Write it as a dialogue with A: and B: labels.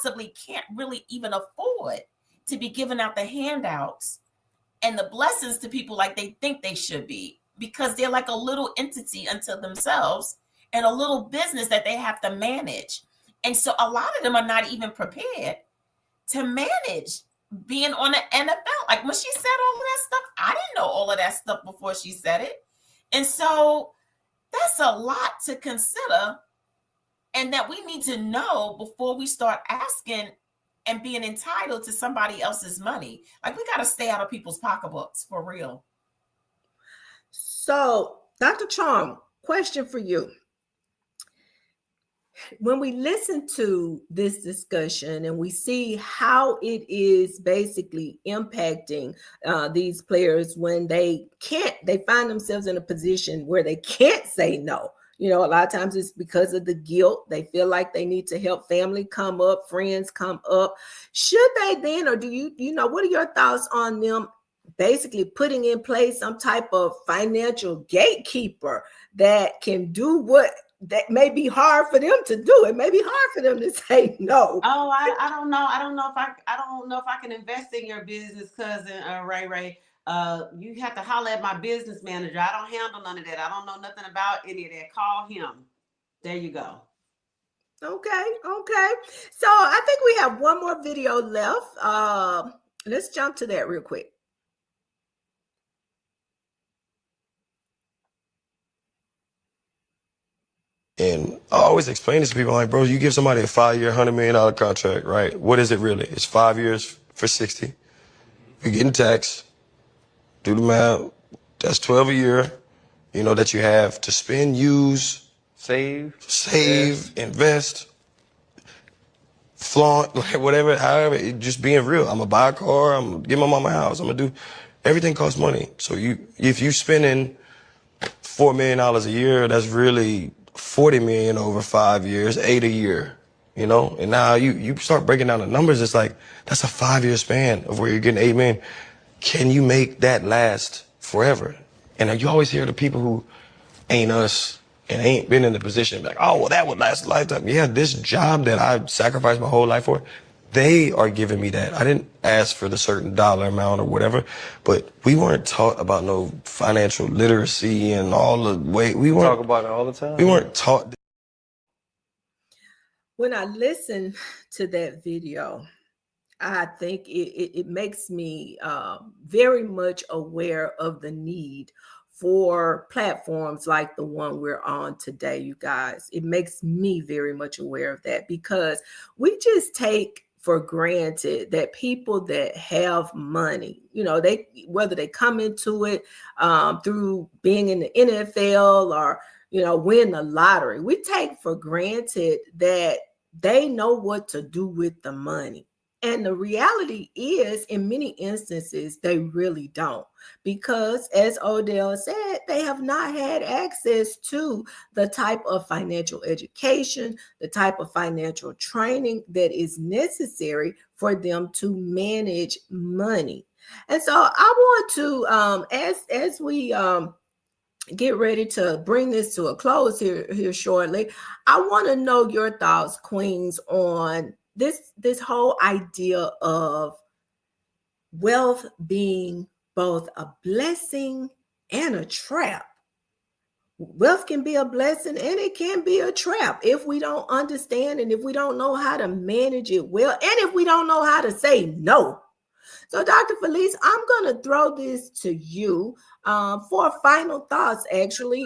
A: possibly can't really even afford to be giving out the handouts and the blessings to people like they think they should be, because they're like a little entity unto themselves and a little business that they have to manage. And so a lot of them are not even prepared to manage being on the NFL. Like when she said all of that stuff, I didn't know all of that stuff before she said it. And so that's a lot to consider, and that we need to know before we start asking and being entitled to somebody else's money. Like we got to stay out of people's pocketbooks for real.
B: So, Dr. Charm, question for you. When we listen to this discussion and we see how it is basically impacting these players when they find themselves in a position where they can't say no. You know, a lot of times it's because of the guilt. They feel like they need to help family come up, friends come up. Should they then, or do you know, what are your thoughts on them basically putting in place some type of financial gatekeeper that can do what that may be hard for them to do? It may be hard for them to say no.
C: Oh, I don't know. I don't know if I can invest in your business, cousin Ray. You have to holler at my business manager. I don't handle none of that. I don't know nothing about any of that. Call him. There you go.
B: Okay. So I think we have one more video left. Let's jump to that real quick.
D: And I always explain this to people, like, bro, you give somebody a 5-year, $100 million contract, right? What is it really? It's 5 years for 60. You're getting taxed. Do the math. That's 12 a year, you know, that you have to spend, use, save, invest, flaunt, like whatever, however, just being real. I'm gonna buy a car, I'm gonna give my mama a house, I'm gonna do, everything costs money. So if you spending $4 million a year, that's really 40 million over 5 years, 8 a year, you know? And now you start breaking down the numbers, it's like, that's a 5-year span of where you're getting 8 million. Can you make that last forever? And you always hear the people who ain't us and ain't been in the position, like, oh, well, that would last a lifetime. Yeah, this job that I sacrificed my whole life for, they are giving me that. I didn't ask for the certain dollar amount or whatever, but we weren't taught about no financial literacy and all the way. We weren't
E: talk about it all the time.
D: We weren't taught.
B: When I listen to that video, I think it makes me very much aware of the need for platforms like the one we're on today, you guys. It makes me very much aware of that, because we just take for granted that people that have money, you know, whether they come into it through being in the NFL or, you know, win the lottery, we take for granted that they know what to do with the money. And the reality is, in many instances, they really don't, because as Odell said, they have not had access to the type of financial education, the type of financial training that is necessary for them to manage money. And so I want to, as we get ready to bring this to a close here shortly, I want to know your thoughts, Queens, on this whole idea of wealth being both a blessing and a trap. Wealth can be a blessing and it can be a trap if we don't understand and if we don't know how to manage it well, and if we don't know how to say no. So, Dr. Felice, I'm going to throw this to you for final thoughts, actually.